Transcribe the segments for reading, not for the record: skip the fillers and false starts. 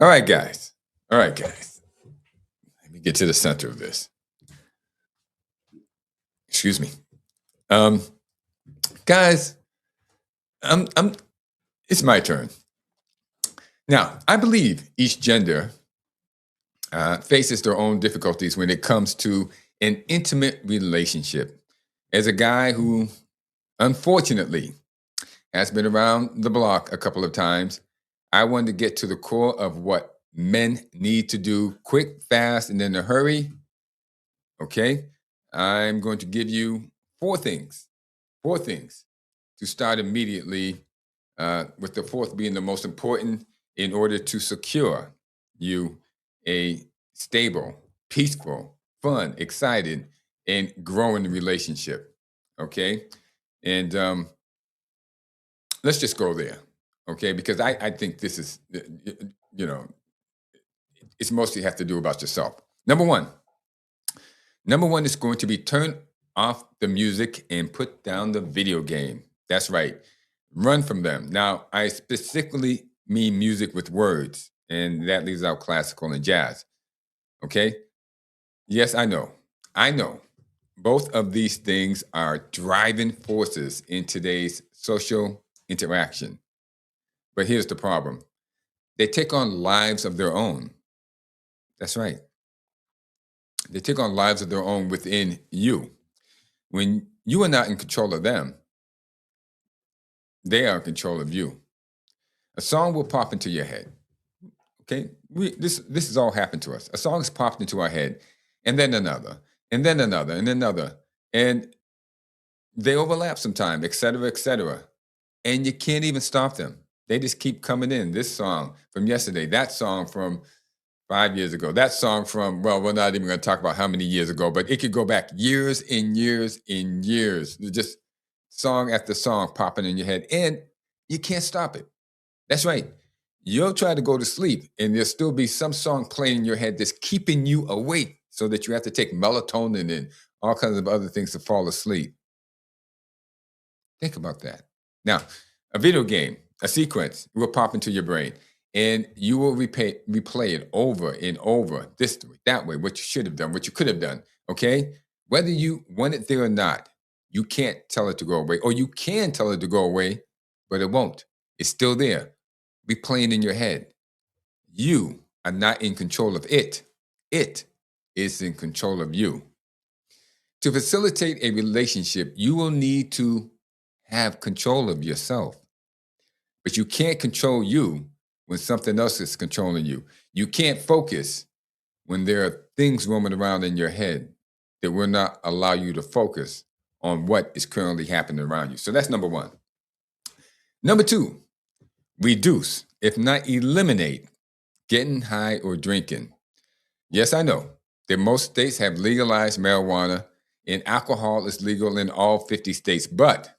All right, guys. All right, guys. Let me get to the center of this. Excuse me. Um, guys, I'm it's my turn. Now, I believe each gender faces their own difficulties when it comes to an intimate relationship. As a guy who, unfortunately, has been around the block a couple of times, I wanted to get to the core of what men need to do quick, fast, and in a hurry. Okay. I'm going to give you four things to start immediately, with the fourth being the most important in order to secure you a stable, peaceful, fun, excited, and growing relationship. Okay. And let's just go there. Okay. Because I think this is, you know, it's mostly have to do about yourself. Number one is going to be turn off the music and put down the video game. That's right. Run from them. Now, I specifically mean music with words, and that leaves out classical and jazz. Okay? Yes, I know. I know. Both of these things are driving forces in today's social interaction. But here's the problem, they take on lives of their own. That's right. They take on lives of their own within you. When you are not in control of them, they are in control of you. A song will pop into your head. Okay, this has all happened to us. A song has popped into our head, and then another, and then another, and another, and they overlap sometime, et cetera, et cetera. And you can't even stop them. They just keep coming in. This song from yesterday, that song from 5 years ago, that song from, well, we're not even going to talk about how many years ago, but it could go back years and years and years. Just song after song popping in your head, and you can't stop it. That's right. You'll try to go to sleep, and there'll still be some song playing in your head that's keeping you awake so that you have to take melatonin and all kinds of other things to fall asleep. Think about that. Now, a video game, a sequence will pop into your brain, and you will replay it over and over, this way, that way, what you should have done, what you could have done. Okay? Whether you want it there or not, you can't tell it to go away, or you can tell it to go away, but it won't. It's still there, replaying in your head. You are not in control of it. It is in control of you. To facilitate a relationship, you will need to have control of yourself. But you can't control you when something else is controlling you. You can't focus when there are things roaming around in your head that will not allow you to focus on what is currently happening around you. So that's number one. Number two, reduce, if not eliminate, getting high or drinking. Yes, I know that most states have legalized marijuana and alcohol is legal in all 50 states, but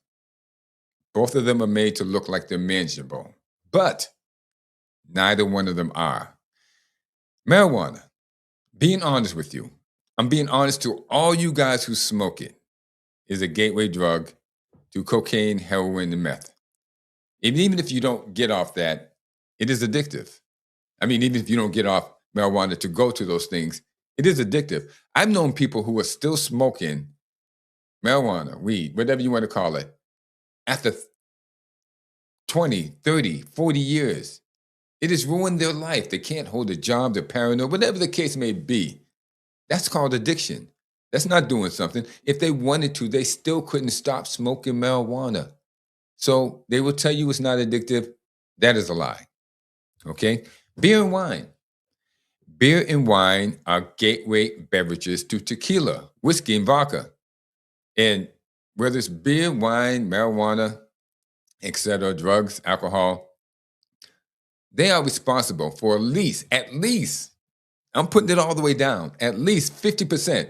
both of them are made to look like they're manageable. But neither one of them are. Marijuana, being honest with you, I'm being honest to all you guys who smoke it, is a gateway drug to cocaine, heroin, and meth. And even if you don't get off that, it is addictive. I mean, even if you don't get off marijuana to go to those things, it is addictive. I've known people who are still smoking marijuana, weed, whatever you want to call it, after 20, 30, 40 years. It has ruined their life. They can't hold a job, they're paranoid, whatever the case may be. That's called addiction. That's not doing something. If they wanted to, they still couldn't stop smoking marijuana. So they will tell you it's not addictive. That is a lie. Okay? Beer and wine. Beer and wine are gateway beverages to tequila, whiskey, and vodka. And whether it's beer, wine, marijuana, etc., drugs, alcohol, they are responsible for at least, I'm putting it all the way down, at least 50%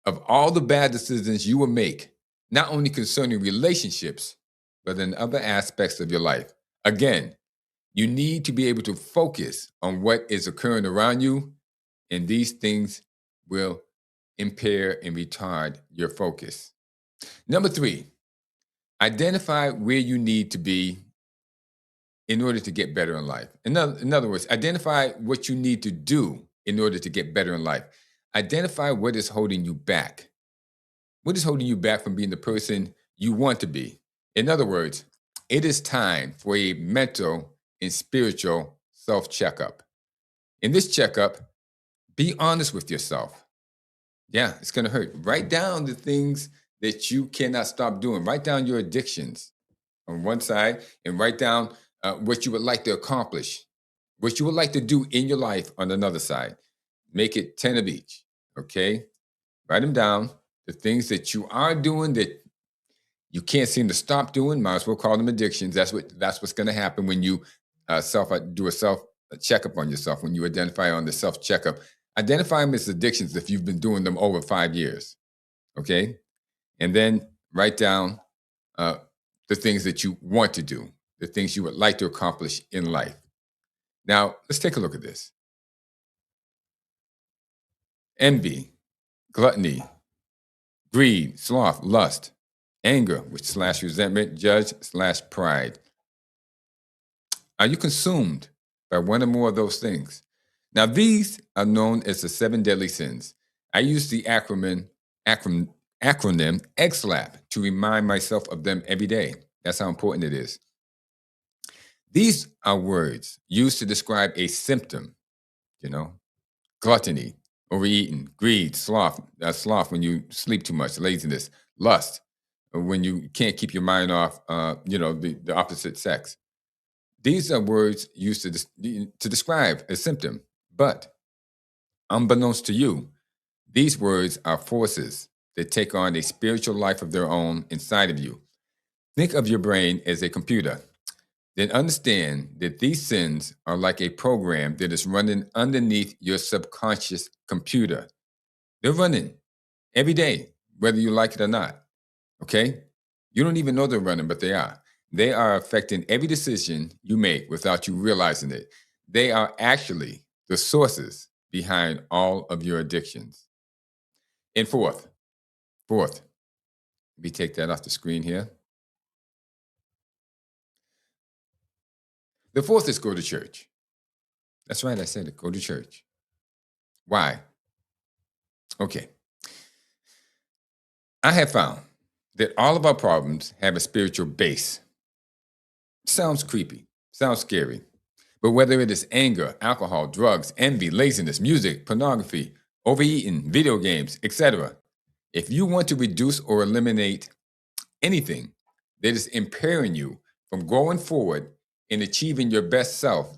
of all the bad decisions you will make, not only concerning relationships, but in other aspects of your life. Again, you need to be able to focus on what is occurring around you, and these things will impair and retard your focus. Number three, identify where you need to be in order to get better in life. In other words, identify what you need to do in order to get better in life. Identify what is holding you back. What is holding you back from being the person you want to be? In other words, it is time for a mental and spiritual self checkup. In this checkup, be honest with yourself. Yeah, it's going to hurt. Write down the things that you cannot stop doing. Write down your addictions on one side and write down what you would like to accomplish, what you would like to do in your life on another side. Make it 10 of each. Okay. Write them down. The things that you are doing that you can't seem to stop doing, might as well call them addictions. That's what's going to happen when you do a self checkup on yourself. When you identify on the self checkup, identify them as addictions if you've been doing them over 5 years. Okay, and then write down uh, the things that you want to do, the things you would like to accomplish in life. Now, let's take a look at this: envy, gluttony, greed, sloth, lust, anger, which slash resentment, judge slash pride. Are you consumed by one or more of those things? Now, these are known as the 7 deadly sins. I use the acronym XLAP to remind myself of them every day. That's how important it is. These are words used to describe a symptom, gluttony, overeating, greed, sloth when you sleep too much, laziness, lust, when you can't keep your mind off, the opposite sex. These are words used to describe a symptom, but unbeknownst to you, these words are forces that take on a spiritual life of their own inside of you. Think of your brain as a computer. Then understand that these sins are like a program that is running underneath your subconscious computer. They're running every day, whether you like it or not. Okay? You don't even know they're running, but they are. They are affecting every decision you make without you realizing it. They are actually the sources behind all of your addictions. And fourth, let me take that off the screen here. The fourth is go to church. That's right, I said it. Go to church. Why? Okay. I have found that all of our problems have a spiritual base. Sounds creepy, sounds scary. But whether it is anger, alcohol, drugs, envy, laziness, music, pornography, overeating, video games, etc., if you want to reduce or eliminate anything that is impairing you from going forward and achieving your best self,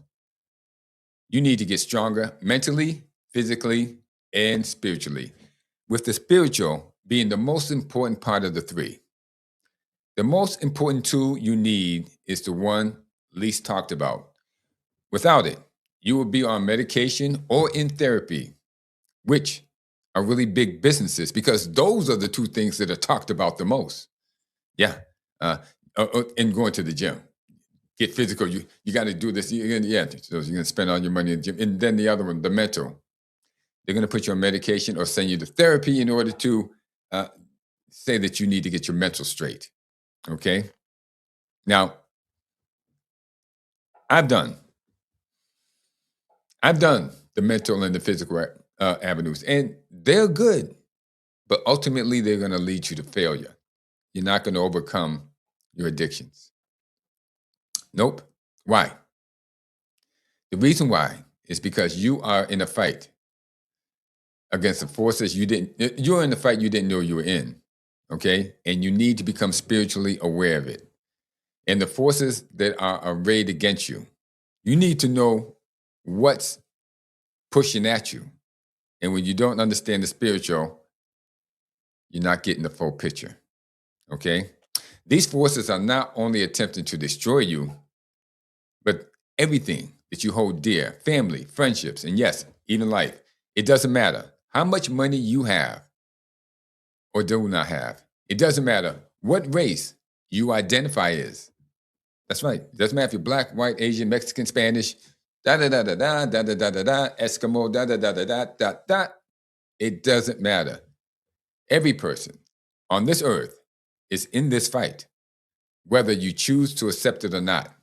you need to get stronger mentally, physically, and spiritually, with the spiritual being the most important part of the three. The most important tool you need is the one least talked about. Without it, you will be on medication or in therapy, which are really big businesses because those are the two things that are talked about the most. Yeah. And going to the gym. Get physical. You got to do this. So you're going to spend all your money in the gym. And then the other one, the mental. They're going to put you on medication or send you to therapy in order to say that you need to get your mental straight. Okay. Now, I've done the mental and the physical avenues, and they're good, but ultimately they're going to lead you to failure. You're not going to overcome your addictions. Nope. Why? The reason why is because you are in a fight against the forces you're in a fight you didn't know you were in. Okay. And you need to become spiritually aware of it. And the forces that are arrayed against you, you need to know what's pushing at you. And when you don't understand the spiritual, you're not getting the full picture. Okay. These forces are not only attempting to destroy you, but everything that you hold dear, family, friendships, and yes, even life. It doesn't matter how much money you have or do not have. It doesn't matter what race you identify as. That's right. It doesn't matter if you're black, white, Asian, Mexican, Spanish, da da da da da da da da da da, Eskimo, da da da da da da da. It doesn't matter. Every person on this earth is in this fight, whether you choose to accept it or not.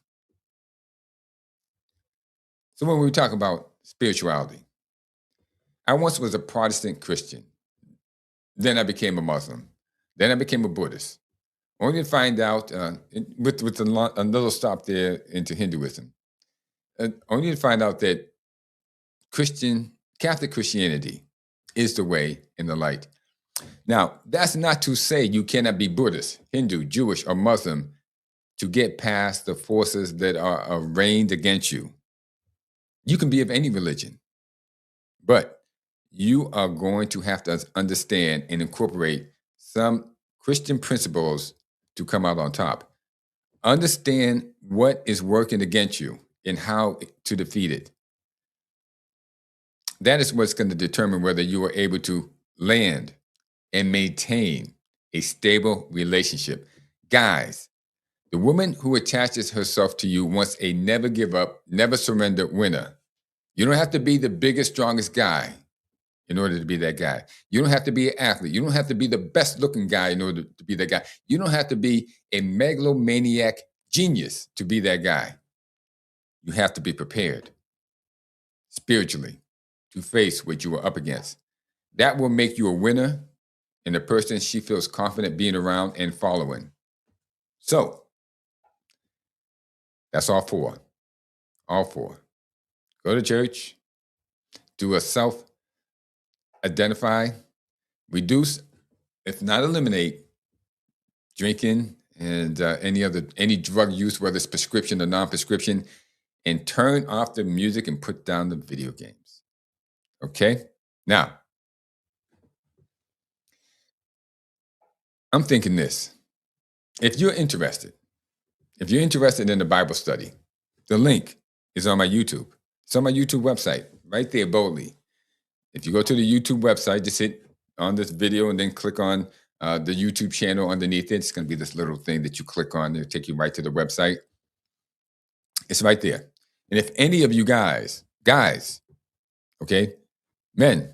So when we talk about spirituality, I once was a Protestant Christian. Then I became a Muslim. Then I became a Buddhist. Only to find out, with a little stop there into Hinduism, only to find out that Catholic Christianity is the way and the light. Now, that's not to say you cannot be Buddhist, Hindu, Jewish, or Muslim to get past the forces that are arraigned against you. You can be of any religion, but you are going to have to understand and incorporate some Christian principles to come out on top. Understand what is working against you and how to defeat it. That is what's going to determine whether you are able to land and maintain a stable relationship. Guys, the woman who attaches herself to you wants a never give up, never surrender winner. You don't have to be the biggest, strongest guy in order to be that guy. You don't have to be an athlete. You don't have to be the best looking guy in order to be that guy. You don't have to be a megalomaniac genius to be that guy. You have to be prepared spiritually to face what you are up against. That will make you a winner and a person she feels confident being around and following. So that's all four. All four. Go to church, do a self-identify, reduce, if not eliminate, drinking and any drug use, whether it's prescription or non-prescription, and turn off the music and put down the video games. Okay? Now, I'm thinking this. If you're interested in the Bible study, the link is on my YouTube. It's on my YouTube website, right there, boldly. If you go to the YouTube website, just hit on this video and then click on the YouTube channel underneath it. It's going to be this little thing that you click on. It'll take you right to the website. It's right there. And if any of you guys, okay, men,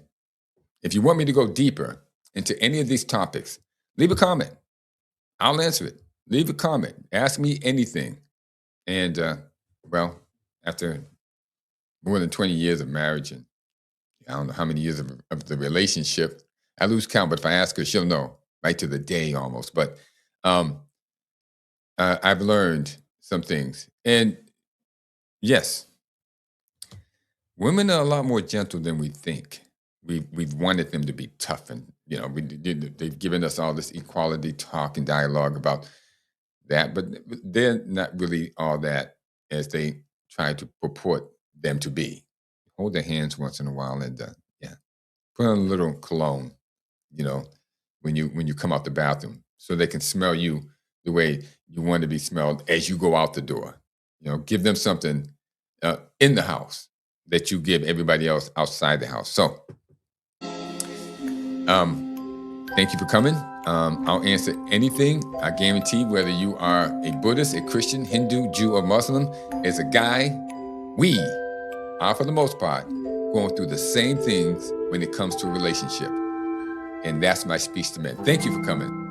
if you want me to go deeper into any of these topics, leave a comment. I'll answer it. Leave a comment. Ask me anything. And, well, after more than 20 years of marriage, and I don't know how many years of the relationship, I lose count, but if I ask her, she'll know right to the day almost. But I've learned some things. And yes, women are a lot more gentle than we think. We've wanted them to be tough, and they've given us all this equality talk and dialogue about that, but they're not really all that as they try to purport them to be. Hold their hands once in a while, and put on a little cologne, when you come out the bathroom, so they can smell you the way you want to be smelled as you go out the door. Give them something in the house that you give everybody else outside the house. So, thank you for coming. I'll answer anything. I guarantee, whether you are a Buddhist, a Christian, Hindu, Jew, or Muslim, as a guy, we are, for the most part, going through the same things when it comes to a relationship. And that's my speech to men. Thank you for coming.